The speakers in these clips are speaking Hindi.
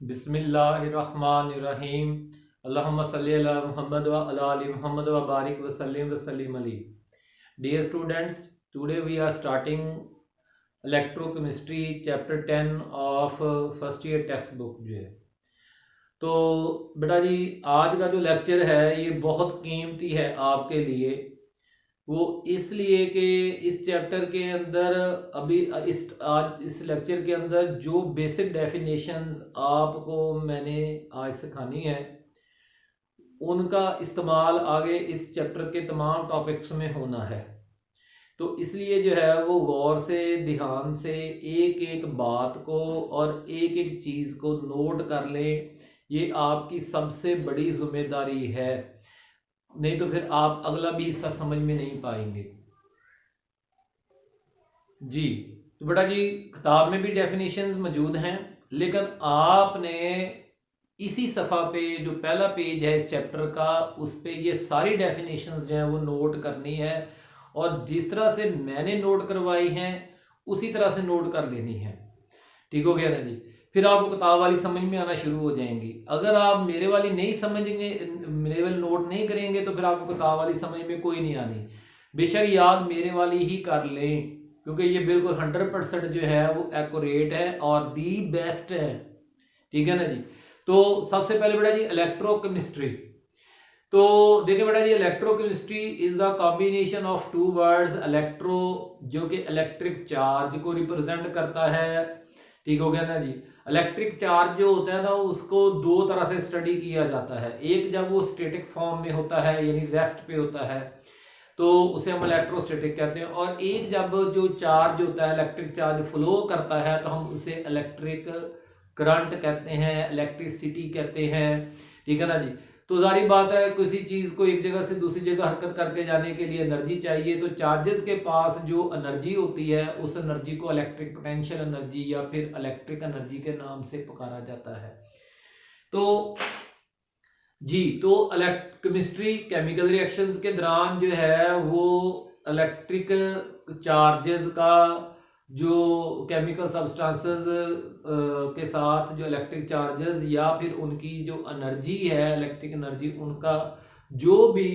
बिस्मिल्लाहिर्रहमानिर्रहीम। अल्लाहुम्मा सल्ली अला मुहम्मद व अला आलि मुहम्मद व बारिक व सल्लिम अलैहि। Dear students, today we are starting electrochemistry chapter 10 of first year textbook जो है। तो बेटा जी, आज का जो लेक्चर है ये बहुत कीमती है आपके लिए। वो इसलिए कि इस चैप्टर के अंदर अभी इस लेक्चर के अंदर जो बेसिक डेफिनेशंस आपको मैंने आज सिखानी है उनका इस्तेमाल आगे इस चैप्टर के तमाम टॉपिक्स में होना है। तो इसलिए जो है वो गौर से ध्यान से एक एक बात को और एक एक चीज़ को नोट कर लें। ये आपकी सबसे बड़ी जिम्मेदारी है, नहीं तो फिर आप अगला भी हिस्सा समझ में नहीं पाएंगे जी। तो बेटा जी, किताब में भी डेफिनेशंस मौजूद हैं, लेकिन आपने इसी सफ़ा पे जो पहला पेज है इस चैप्टर का, उस पे ये सारी डेफिनेशंस जो हैं वो नोट करनी है, और जिस तरह से मैंने नोट करवाई हैं उसी तरह से नोट कर लेनी है। ठीक हो गया ना जी? फिर आपको किताब वाली समझ में आना शुरू हो जाएंगी। अगर आप मेरे वाली नहीं समझेंगे, मेरे वाली नोट नहीं करेंगे, तो फिर आपको किताब वाली समझ में कोई नहीं आनी। बेशक याद मेरे वाली ही कर लें, क्योंकि ये बिल्कुल 100% जो है वो एक्यूरेट है और दी बेस्ट है। ठीक है ना जी? तो सबसे पहले बेटा जी इलेक्ट्रोकेमिस्ट्री। तो देखिए बेटा जी, electrochemistry is the combination of two words. Electro जो कि इलेक्ट्रिक चार्ज को रिप्रेजेंट करता है। ठीक हो गया ना जी? इलेक्ट्रिक चार्ज जो होता है ना, उसको दो तरह से स्टडी किया जाता है। एक जब वो स्टैटिक फॉर्म में होता है, यानी रेस्ट पे होता है, तो उसे हम इलेक्ट्रोस्टैटिक कहते हैं। और एक जब जो चार्ज होता है, इलेक्ट्रिक चार्ज फ्लो करता है, तो हम उसे इलेक्ट्रिक करंट कहते हैं, इलेक्ट्रिसिटी कहते हैं। ठीक है ना जी? तो जारी बात है, किसी चीज़ को एक जगह से दूसरी जगह हरकत करके जाने के लिए एनर्जी चाहिए। तो चार्जेस के पास जो एनर्जी होती है, उस एनर्जी को इलेक्ट्रिक पोटेंशियल एनर्जी या फिर इलेक्ट्रिक एनर्जी के नाम से पुकारा जाता है। तो जी, तो केमिस्ट्री केमिकल रिएक्शंस के दौरान जो है वो इलेक्ट्रिक चार्जेस का जो केमिकल सब्सटेंसेस के साथ जो इलेक्ट्रिक चार्जेस या फिर उनकी जो एनर्जी है, इलेक्ट्रिक एनर्जी, उनका जो भी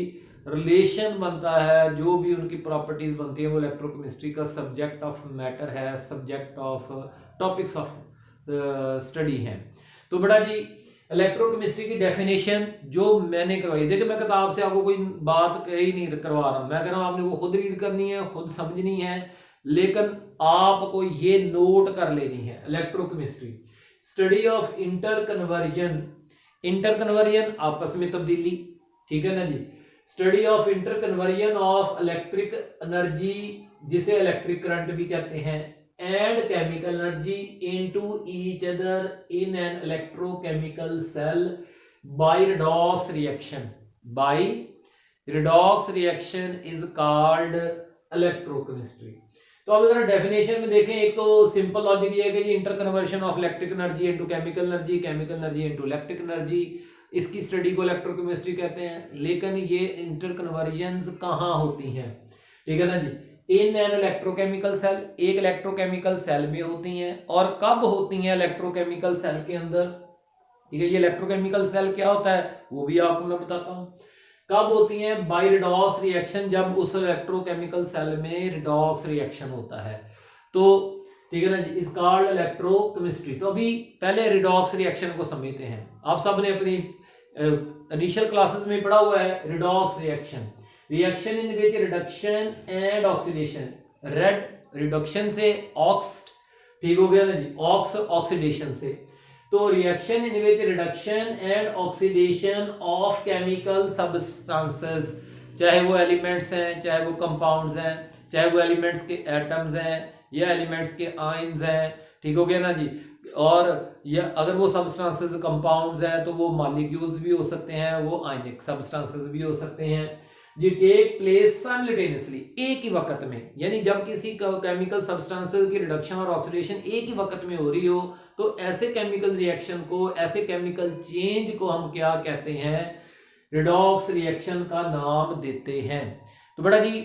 रिलेशन बनता है, जो भी उनकी प्रॉपर्टीज बनती है, वो इलेक्ट्रोकेमिस्ट्री का सब्जेक्ट ऑफ मैटर है, subject of topics of study है। तो बड़ा जी, इलेक्ट्रोकेमिस्ट्री की डेफिनेशन जो मैंने करवाई, देखिए मैं किताब से आपको कोई बात कही नहीं करवा रहा, मैं कह रहा हूँ आपने वो खुद रीड करनी है, खुद समझनी है, लेकिन आपको ये नोट कर लेनी है। Electrochemistry study of inter conversion आपस में तब्दीली। ठीक है ना जी? Study of inter conversion of electric energy, जिसे इलेक्ट्रिक करंट भी कहते हैं, and chemical energy into each other in an electrochemical cell by redox reaction. By redox reaction is called electrochemistry. तो अब अगर डेफिनेशन में देखें, एक तो सिंपल लॉजिक ये है कि inter conversion of electric energy into chemical energy, chemical energy into electric energy, इसकी स्टडी को इलेक्ट्रोकेमिस्ट्री कहते हैं। लेकिन ये इंटर कन्वर्जन्स कहाँ होती हैं? ठीक है ना जी? इन एन इलेक्ट्रोकेमिकल सेल, एक इलेक्ट्रोकेमिकल सेल में होती हैं। और कब होती हैं इलेक्ट्रोकेमिकल सेल के अंदर? ठीक है, ये इलेक्ट्रोकेमिकल सेल क्या होता है वो भी आपको मैं बताता हूँ। कब होती हैं? बाय रिडॉक्स रिएक्शन, जब उस इलेक्ट्रोकेमिकल सेल में रिडॉक्स रिएक्शन होता है। तो ठीक है ना जी, इस कॉल्ड इलेक्ट्रोकेमिस्ट्री। तो अभी पहले रिडॉक्स रिएक्शन को समझते हैं। आप सब ने अपनी इनिशियल क्लासेस में पढ़ा हुआ है redox reaction. Reaction in which reduction and oxidation, red reduction से, ऑक्स, ठीक हो गया ना जी, ऑक्स ऑक्सीडेशन से। तो reaction in which reduction and oxidation of chemical substances, चाहे वो एलिमेंट्स हैं, चाहे वो कंपाउंड्स हैं, चाहे वो एलिमेंट्स के एटम्स हैं या एलिमेंट्स के आयंस हैं। ठीक हो गया ना जी? और या अगर वो सब्सटेंसेस कंपाउंड्स हैं तो वो मॉलिक्यूल्स भी हो सकते हैं, वो आयनिक सब्सटेंसेस भी हो सकते हैं जी। टेक प्लेस साइमल्टेनियसली, एक ही वक्त में, यानी जब किसी केमिकल सब्सटेंसेस की रिडक्शन और ऑक्सीडेशन एक ही वक्त में हो रही हो, तो ऐसे केमिकल रिएक्शन को, ऐसे केमिकल चेंज को हम क्या कहते हैं? रिडॉक्स रिएक्शन का नाम देते हैं। तो बड़ा जी,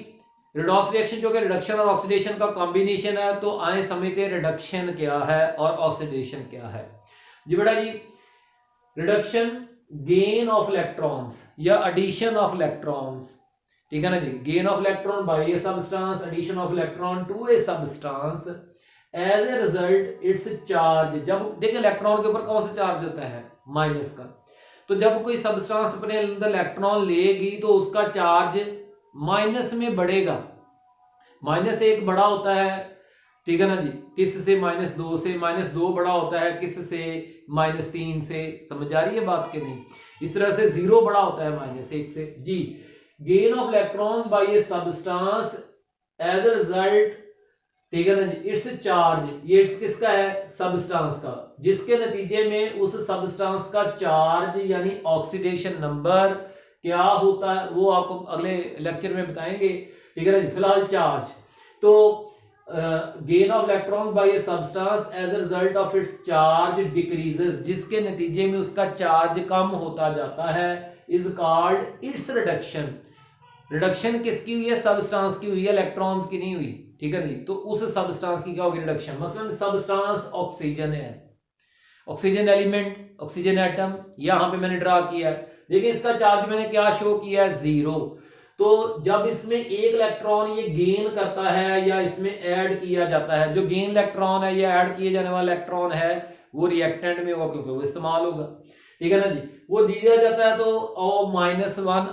रिडॉक्स रिएक्शन जो कि रिडक्शन और ऑक्सीडेशन का कॉम्बिनेशन है, तो आए समझते हैं रिडक्शन क्या है और ऑक्सीडेशन क्या है। जी बेटा जी, रिडक्शन गेन ऑफ इलेक्ट्रॉन्स या एडिशन ऑफ इलेक्ट्रॉन्स, ठीक है ना जी, gain of electron by a substance, addition of electron to a substance as a result its charge. जब देखिए इलेक्ट्रॉन के ऊपर कौन सा चार्ज होता है, माइनस का, तो जब कोई सबस्टांस अपने अंदर इलेक्ट्रॉन लेगी तो उसका चार्ज माइनस में बढ़ेगा। -1 बड़ा होता है, ठीक है ना जी, किस से, -2 से। -2 बड़ा होता है किस से, -3 से। समझ आ रही है बात के नहीं? इस तरह से 0 बड़ा होता है -1 से जी। Gain of electrons by a substance as a result, ठीक है ना जी, इट्स चार्ज, ये इट्स किसका है, सबस्टांस का, जिसके नतीजे में उस सबस्टांस का चार्ज यानी ऑक्सीडेशन नंबर क्या होता है वो आपको अगले लेक्चर में बताएंगे, ठीक है ना जी। फिलहाल चार्ज, तो gain of electron by a substance as a result of its charge decreases, जिसके नतीजे में उसका चार्ज कम होता जाता है, is called its reduction. Reduction किसकी हुई है, सबस्टांस की हुई है, इलेक्ट्रॉन्स की नहीं हुई, ठीक है जी। तो उस सबस्टांस की क्या होगी रिडक्शन। मसलन सबस्टांस ऑक्सीजन है, ऑक्सीजन एलिमेंट, ऑक्सीजन एटम, यहां पे मैंने ड्रा किया है, देखिए इसका चार्ज मैंने क्या शो किया है, 0। तो जब इसमें एक इलेक्ट्रॉन ये गेन करता है या इसमें ऐड किया जाता है, जो गेन इलेक्ट्रॉन है या ऐड किए जाने वाला इलेक्ट्रॉन है वो रिएक्टेंट में होगा क्योंकि वो इस्तेमाल होगा, ठीक है ना जी। वो दिया जाता है तो -1,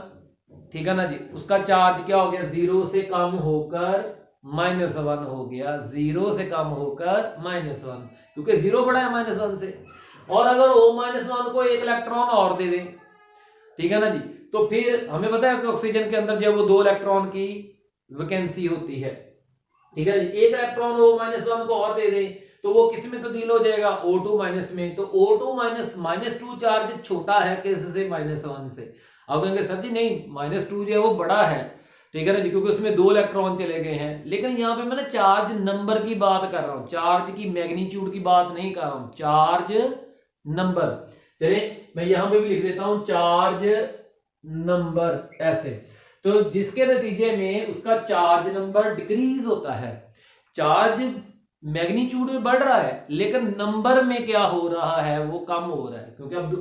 ठीक है ना जी, उसका चार्ज क्या हो गया, 0 से कम होकर -1 हो गया, 0 से कम होकर -1, क्योंकि 0 बड़ा है -1 से। और अगर O-1 को एक इलेक्ट्रॉन और दे दें, ठीक है ना जी, तो फिर हमें पता है कि ऑक्सीजन के अंदर जब वो 2 इलेक्ट्रॉन की वैकेंसी होती है, ठीक है जी, एक इलेक्ट्रॉन O-1 को और दे दें तो वो किस में तब्दील हो जाएगा, O2- में। तो O2- -2 चार्ज छोटा है किससे, -1 से। अब कहेंगे सर जी नहीं, -2 जो है वो बड़ा है, ठीक है ना जी, क्योंकि उसमें 2 इलेक्ट्रॉन चले गए हैं। लेकिन यहाँ पे मैं ना चार्ज नंबर की बात कर रहा हूं, चार्ज की मैग्नीट्यूड की बात नहीं कर रहा हूं, चार्ज नंबर। चलिए मैं यहां पे भी लिख देता हूं चार्ज नंबर, ऐसे। तो जिसके नतीजे में उसका चार्ज नंबर डिक्रीज होता है, चार्ज मैग्नीट्यूड में बढ़ रहा है लेकिन नंबर में क्या हो रहा है, वो कम हो रहा है, क्योंकि अब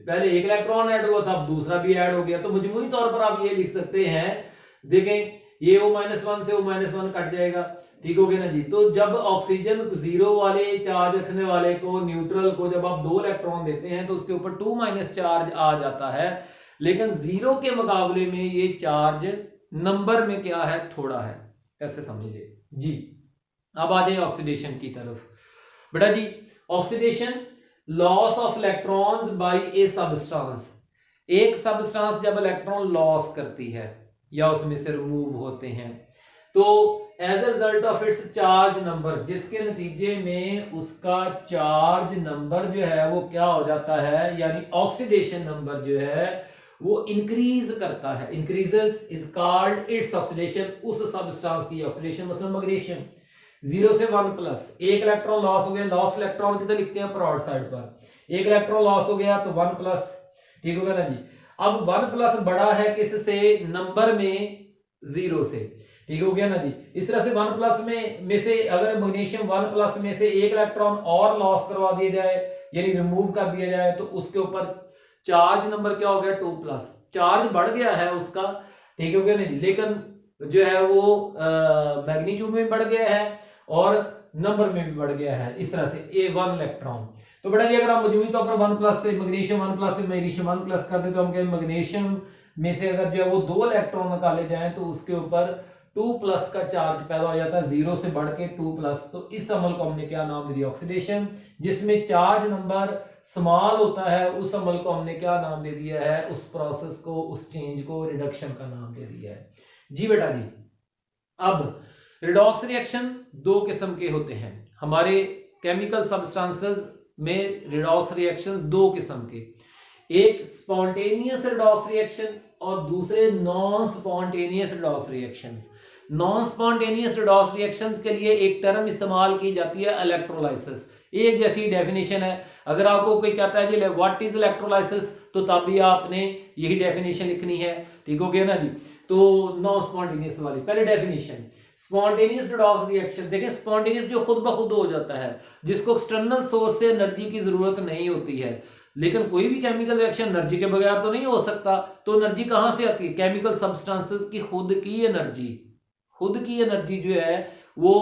पहले एक इलेक्ट्रॉन ऐड हुआ था, अब दूसरा भी ऐड हो गया। तो मजमूई तौर पर आप ये लिख सकते हैं, देखें ये O-1 से O-1 कट जाएगा, ठीक हो गया ना जी। तो जब ऑक्सीजन 0 वाले चार्ज रखने वाले को, न्यूट्रल को, जब आप 2 इलेक्ट्रॉन देते हैं तो उसके ऊपर 2- चार्ज आ जाता है, लेकिन 0 के मुकाबले में ये चार्ज नंबर में क्या है, थोड़ा है। कैसे समझिए जी। अब आ जाए ऑक्सीडेशन की तरफ। बेटा जी oxidation, loss of electrons by a substance, एक सबस्टांस जब इलेक्ट्रॉन लॉस करती है या उसमें से रिमूव होते हैं तो as a result of its charge number, जिसके नतीजे में उसका चार्ज नंबर जो है वो क्या हो जाता है, यानी ऑक्सीडेशन नंबर जो है वो इंक्रीज करता है, increases, is called its oxidation, उस सबस्टांस की ऑक्सीडेशन। मतलब मैग्नीशियम 0 से 1+, एक इलेक्ट्रॉन लॉस हो गया, लॉस इलेक्ट्रॉन कितना लिखते हैं प्रोड साइड पर, एक इलेक्ट्रॉन लॉस हो गया तो 1+, ठीक होगा ना जी। अब 1+ बड़ा है किससे, नंबर में 0 से, ठीक हो गया ना जी। इस तरह से 1+ में से अगर मैग्नीशियम 1+ में से एक इलेक्ट्रॉन और लॉस करवा दिया जाए यानी रिमूव कर दिया जाए तो उसके ऊपर चार्ज नंबर क्या हो गया, 2+, चार्ज बढ़ गया है उसका, ठीक हो गया ना जी, लेकिन जो है वो मैग्नीट्यूड में बढ़ गया है और नंबर में भी बढ़ गया है। इस तरह से A1 इलेक्ट्रॉन। तो बेटा जी अगर हम मजमूई तौर पर 1+ से मैग्नीशियम 1+ से मैग्नीशियम 1+ कर दे तो हम कहें मैग्नीशियम में से अगर जो है वो 2 इलेक्ट्रॉन निकाले जाएं तो उसके ऊपर 2+ का चार्ज पैदा हो जाता है, 0 से बढ़ के 2+। तो इस अमल को हमने क्या नाम दे दिया, ऑक्सीडेशन। जिसमें चार्ज नंबर स्मॉल होता है उस अमल को हमने क्या नाम दे दिया है, उस प्रोसेस को, उस चेंज को रिडक्शन का नाम दे दिया है जी। बेटा जी अब रिडॉक्स रिएक्शन 2 किस्म के होते हैं हमारे केमिकल सब्सटेंसेस में, रिडॉक्स रिएक्शंस 2 किस्म के, एक स्पॉन्टेनियस रिडॉक्स रिएक्शंस और दूसरे non spontaneous redox reactions. Non spontaneous redox reactions के लिए एक टर्म इस्तेमाल की जाती है इलेक्ट्रोलाइसिस। एक जैसी डेफिनेशन है, अगर आपको कोई कहता है जी व्हाट इज इलेक्ट्रोलाइसिस तो तब भी आपने यही डेफिनेशन लिखनी है, ठीक हो गया ना जी। तो नॉन स्पॉन्टेनियस वाली पहले डेफिनेशन, स्पॉन्टेनियस रिडॉक्स रिएक्शन देखें, स्पॉन्टेनियस जो खुद ब खुद हो जाता है, जिसको एक्सटर्नल सोर्स से एनर्जी की जरूरत नहीं होती है। लेकिन कोई भी केमिकल रिएक्शन एनर्जी के बगैर तो नहीं हो सकता, तो एनर्जी कहां से आती है? केमिकल सब्सटेंसेस की खुद की एनर्जी, खुद की एनर्जी जो है वो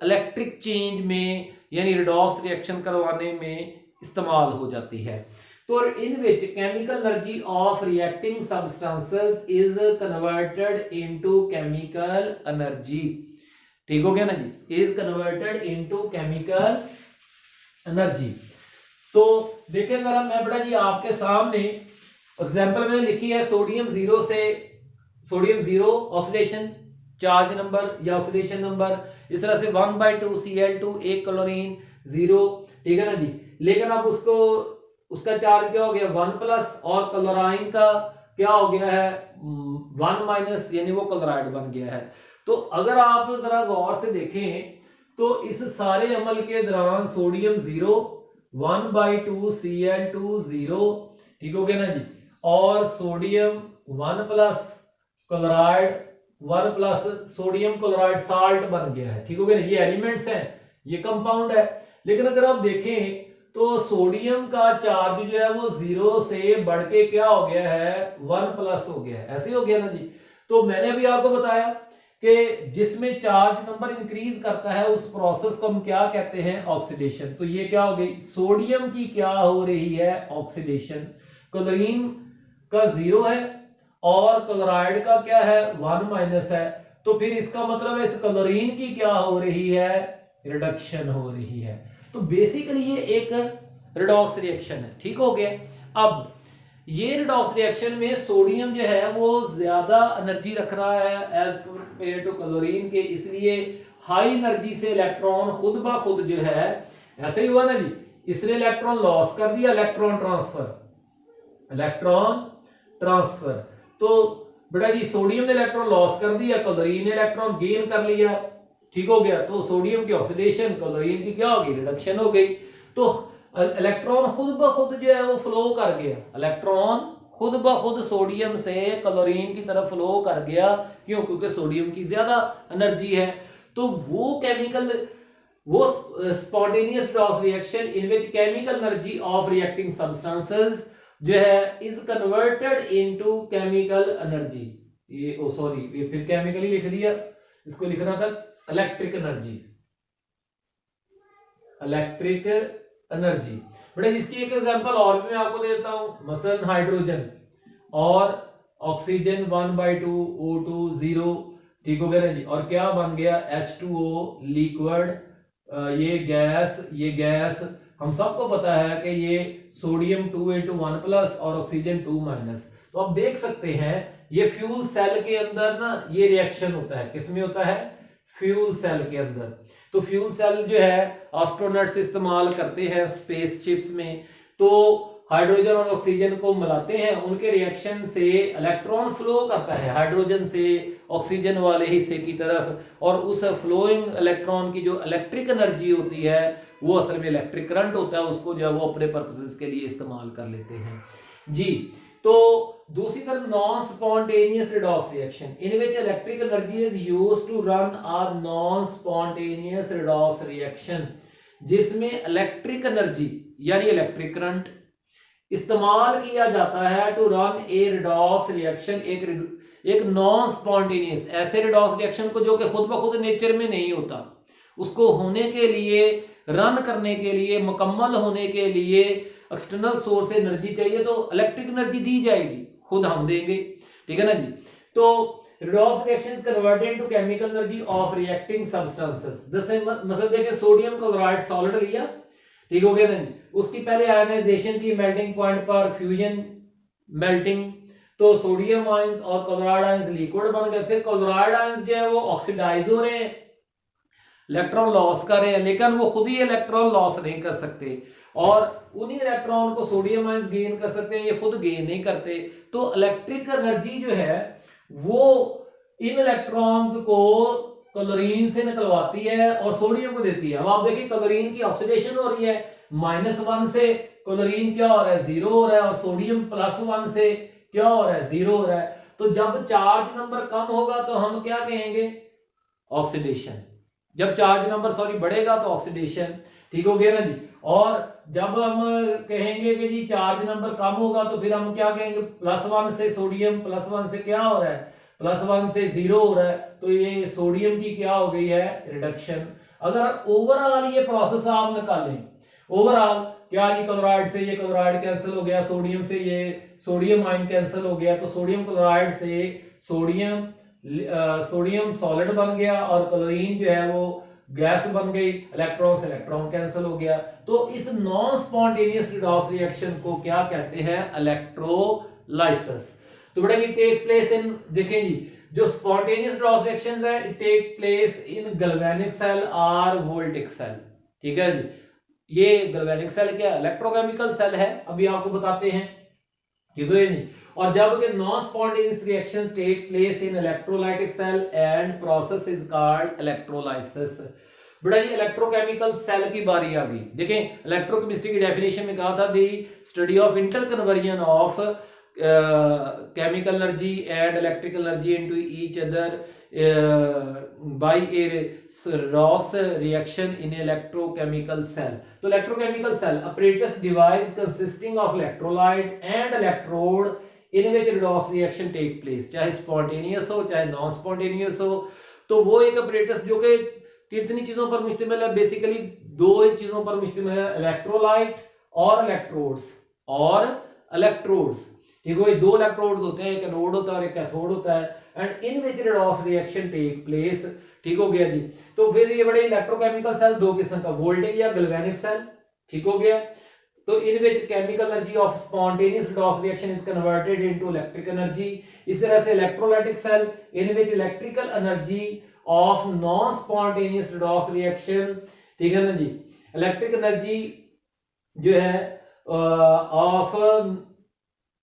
इलेक्ट्रिक चेंज में यानी रिडॉक्स रिएक्शन करवाने में इस्तेमाल हो जाती है। तो in which chemical energy of reacting substances is converted into chemical energy. ठीक हो गया ना जी, is converted into chemical energy. तो देखिए जरा मैं बेटा जी आपके सामने एग्जांपल मैंने लिखी है, सोडियम जीरो से sodium zero oxidation charge number या ऑक्सीडेशन नंबर, इस तरह से 1/2 Cl2 1 क्लोरीन 0, ठीक है ना जी। लेकिन अब उसको उसका चार्ज क्या हो गया 1+, और क्लोराइन का क्या हो गया है 1-, यानी वो क्लोराइड बन गया है। तो अगर आप जरा गौर से देखें तो इस सारे अमल के दौरान सोडियम 0 1/2 Cl2 0, ठीक हो गया ना जी, और sodium 1+ chloride 1+ sodium chloride salt बन गया है। ठीक हो गया ना, ये एलिमेंट्स हैं, ये कंपाउंड है। लेकिन अगर आप देखें तो सोडियम का चार्ज जो है वो 0 से बढ़ के क्या हो गया है 1+ हो गया है, ऐसे हो गया ना जी। तो मैंने अभी आपको बताया कि जिसमें चार्ज नंबर इंक्रीज करता है उस प्रोसेस को हम क्या कहते हैं ऑक्सीडेशन। तो ये क्या हो गई, सोडियम की क्या हो रही है ऑक्सीडेशन, क्लोरीन का 0 है और क्लोराइड का क्या है 1- है, तो फिर इसका मतलब है इस क्लोरीन की क्या हो रही है रिडक्शन हो रही है। तो बेसिकली ये एक रिडॉक्स रिएक्शन है। ठीक हो गया। अब ये रिडॉक्स रिएक्शन में सोडियम जो है वो ज्यादा एनर्जी रख रहा है एज कंपेयर टू क्लोरीन के, इसलिए हाई एनर्जी से इलेक्ट्रॉन खुद ब खुद जो है, ऐसे ही हुआ ना जी, इसने इलेक्ट्रॉन लॉस कर दिया, इलेक्ट्रॉन ट्रांसफर। तो बेटा जी सोडियम ने इलेक्ट्रॉन लॉस कर दिया, क्लोरीन ने इलेक्ट्रॉन गेन कर लिया। ठीक हो गया, तो सोडियम की ऑक्सीडेशन, क्लोरीन की क्या हो गई रिडक्शन हो गई। तो इलेक्ट्रॉन खुद ब खुद जो है वो फ्लो कर गया, इलेक्ट्रॉन खुद ब खुद सोडियम से क्लोरीन की तरफ फ्लो कर गया। क्यों? क्योंकि सोडियम की ज्यादा एनर्जी है। तो वो केमिकल, वो spontaneous redox reaction in which chemical energy of reacting substances जो है is converted into chemical energy. ये सॉरी, ये फिर केमिकल ही लिख दिया, इसको लिखना था इलेक्ट्रिक एनर्जी, इलेक्ट्रिक एनर्जी। बेटा इसकी एक एग्जांपल और भी मैं आपको देता हूं, मसलन हाइड्रोजन और ऑक्सीजन 1/2 O2 0, ठीक हो गया ना जी, और क्या बन गया H2O लिक्विड। ये गैस हम सबको पता है कि ये सोडियम 2 × 1+ और ऑक्सीजन 2-। तो आप देख सकते हैं ये फ्यूल सेल के अंदर ना ये रिएक्शन होता है, किसमें होता है फ्यूल सेल के अंदर। तो फ्यूल सेल जो है एस्ट्रोनॉट्स इस्तेमाल करते हैं स्पेसशिप्स में, तो हाइड्रोजन और ऑक्सीजन को मिलाते हैं, उनके रिएक्शन से इलेक्ट्रॉन फ्लो करता है हाइड्रोजन से ऑक्सीजन वाले हिस्से की तरफ, और उस फ्लोइंग इलेक्ट्रॉन की जो इलेक्ट्रिक एनर्जी होती है वो असल में इलेक्ट्रिक करंट होता है, उसको जो है वो अपने पर्पसेस के लिए इस्तेमाल कर लेते हैं जी। तो दूसरी तरफ non spontaneous redox reaction in which electric energy is used to run a non spontaneous redox reaction, जिसमें इलेक्ट्रिक एनर्जी यानी इलेक्ट्रिक करंट इस्तेमाल किया जाता है to run a redox reaction, एक नॉन स्पॉन्टेनियस ऐसे रिडॉक्स रिएक्शन को जो कि खुद ब खुद नेचर में नहीं होता, उसको होने के लिए, रन करने के लिए, मुकम्मल होने के लिए एक्सटर्नल सोर्स से एनर्जी चाहिए, तो इलेक्ट्रिक एनर्जी दी जाएगी, खुद हम देंगे। ठीक है ना जी। तो redox reaction is converted into chemical energy of reacting substances. जैसे मतलब देखिए सोडियम क्लोराइड सॉलिड लिया, ठीक हो गया ना जी, उसकी पहले आयनाइजेशन की मेल्टिंग पॉइंट पर फ्यूजन मेल्टिंग, तो सोडियम आयंस और क्लोराइड आयंस लिक्विड बन गए। फिर क्लोराइड आयंस जो है वो ऑक्सीडाइज हो रहे हैं, इलेक्ट्रॉन लॉस कर रहे हैं, लेकिन वो खुद ही इलेक्ट्रॉन लॉस नहीं कर सकते, और उन्हीं इलेक्ट्रॉन को सोडियम आयंस गेन कर सकते हैं, ये खुद गेन नहीं करते। तो इलेक्ट्रिक एनर्जी जो है वो इन इलेक्ट्रॉन्स को क्लोरीन से निकलवाती है और सोडियम को देती है। अब आप देखिए क्लोरीन की ऑक्सीडेशन हो रही है, -1 से क्लोरीन क्या हो रहा है 0 हो रहा है, और सोडियम +1 से क्या हो रहा है 0 हो रहा है। तो जब चार्ज नंबर कम होगा तो हम क्या कहेंगे ऑक्सीडेशन। जब चार्ज नंबर बढ़ेगा तो ऑक्सीडेशन, ठीक हो गया ना जी। और जब हम कहेंगे कि जी चार्ज नंबर कम होगा तो फिर हम क्या कहेंगे, +1 से सोडियम, +1 से क्या हो रहा है, +1 से 0 हो रहा है, तो ये सोडियम की क्या हो गई है, रिडक्शन। अगर ओवरऑल ये प्रोसेस आप निकालें, ओवरऑल क्या, ये क्लोराइड से ये क्लोराइड कैंसिल हो गया, सोडियम से ये सोडियम आयन कैंसिल हो गया, तो सोडियम क्लोराइड से सोडियम सोडियम सॉलिड बन गया और क्लोरीन जो है वो गैस बन गई, इलेक्ट्रॉन से इलेक्ट्रॉन कैंसिल हो गया। तो इस नॉन स्पॉन्टेनियस रिडॉक्स रिएक्शन को क्या कहते हैं, इलेक्ट्रोलाइसिस। तो बेटा ये टेक्स प्लेस इन, देखें जी, जो स्पॉन्टेनियस रिडॉक्स रिएक्शंस है it take place in galvanic cell और वोल्टिक सेल, ठीक है जी। ये गैल्वेनिक सेल क्या, इलेक्ट्रोकेमिकल सेल है, अभी आपको बताते हैं, ठीक है जी। और जब non spontaneous reaction take place in electrolytic cell and process is called electrolysis. बेटा ये इलेक्ट्रोकेमिकल सेल की बारी आ गई। देखें इलेक्ट्रोकेमिस्ट्री की डेफिनेशन में कहा था, the study of interconversion of chemical energy and electrical energy into each other by a redox reaction in electrochemical cell. तो electrochemical cell apparatus device consisting of electrolyte and electrode in which redox reaction take place, चाहे spontaneous हो चाहे non spontaneous हो। तो वो एक apparatus जो कि कितनी चीजों पर मुश्तमिल है, बेसिकली दो ही चीजों पर मुश्तमिल है, इलेक्ट्रोलाइट और इलेक्ट्रोड्स, ठीक है। दो इलेक्ट्रोड्स होते हैं, एक एनोड होता है और एक कैथोड होता है, and in which redox reaction take place, ठीक हो गया जी। तो फिर ये बड़े इलेक्ट्रोकेमिकल सेल दो किस्म का, वोल्टेज या गैल्वेनिक सेल, ठीक हो गया। तो in which chemical energy of spontaneous redox reaction is converted into electric energy. इस तरह से electrolytic cell in which electrical energy of non spontaneous redox reaction, ठीक है ना जी, इलेक्ट्रिक एनर्जी जो है ऑफ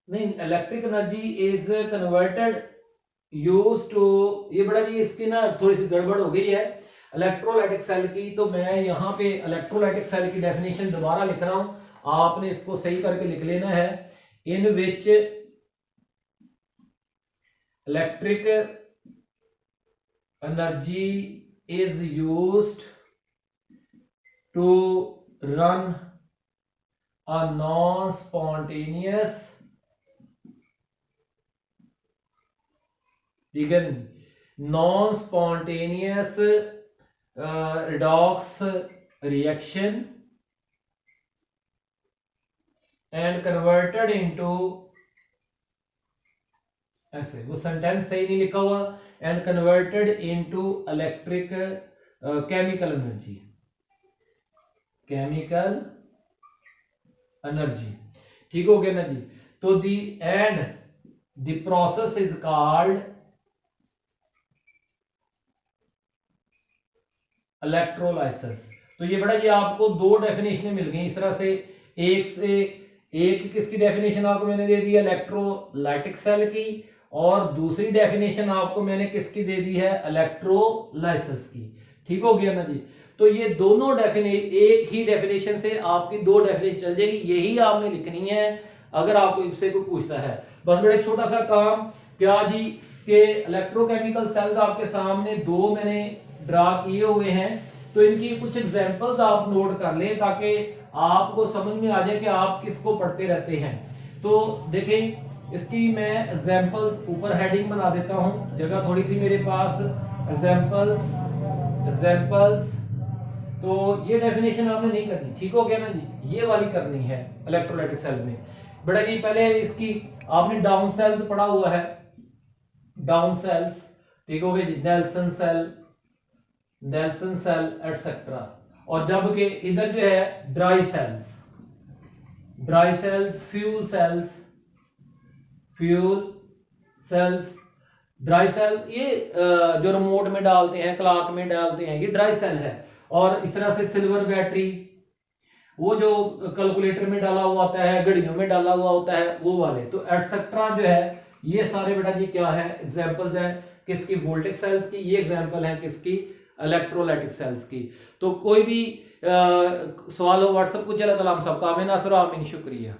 नहीं, electric energy is converted use to, ये बड़ा जी इसकी ना थोड़ी सी गड़बड़ हो गई है इलेक्ट्रोलाइटिक सेल की। तो मैं यहाँ पे इलेक्ट्रोलाइटिक सेल की डेफिनेशन दोबारा लिख रहा हूं, आपने इसको सही करके लिख लेना है। In which electric energy is used to run a non spontaneous, ठीक है, non spontaneous redox reaction and converted into, ऐसे वो सेंटेंस सही नहीं लिखा हुआ, and converted into electric chemical energy, chemical energy, ठीक हो गया ना जी। तो the and the process is called electrolysis. तो ये बड़ा, ये आपको दो डेफिनेशन मिल गई इस तरह से एक किसकी डेफिनेशन आपको मैंने दे दी है, इलेक्ट्रोलाइटिक सेल की, और दूसरी डेफिनेशन आपको मैंने किसकी दे दी है, इलेक्ट्रोलाइसिस की, ठीक हो गया ना जी। तो ये दोनों एक ही डेफिनेशन से आपकी दो डेफिनेशन चल जाएगी, यही आपने लिखनी है अगर आपको इससे कोई पूछता है। बस बड़ा छोटा सा काम क्या जी, कि इलेक्ट्रोकेमिकल सेल्स आपके सामने दो मैंने ड्रा किए हुए हैं, तो इनकी कुछ एग्जांपल्स आप नोट कर लें ताकि आपको समझ में आ जाए कि आप किसको पढ़ते रहते हैं। तो देखें इसकी मैं एग्जांपल्स ऊपर हेडिंग बना देता हूं, जगह थोड़ी थी मेरे पास, एग्जांपल्स। तो ये डेफिनेशन आपने नहीं करनी, ठीक हो गया ना जी, ये वाली करनी है इलेक्ट्रोलाइटिक सेल में। बड़ा जी पहले इसकी आपने डाउन सेल्स पढ़ा हुआ है, डाउन सेल्स, ठीक हो गया जी, नेल्सन सेल एटसेट्रा। और जबकि इधर जो है dry cells, fuel cells, dry cell, ये जो रिमोट में डालते हैं, क्लॉक में डालते हैं, ये ड्राई सेल है। और इस तरह से सिल्वर बैटरी, वो जो कैलकुलेटर में डाला हुआ होता है, घड़ियों में डाला हुआ होता है, वो वाले। तो एटसेट्रा जो है ये सारे बेटा जी क्या है, एग्जांपल्स हैं किसकी, वोल्टिक सेल्स की, ये एग्जांपल है किसकी, इलेक्ट्रोलाइटिक सेल्स की। तो कोई भी सवाल हो व्हाट्सएप को, चला तलाम साहब का, आमीन, शुक्रिया।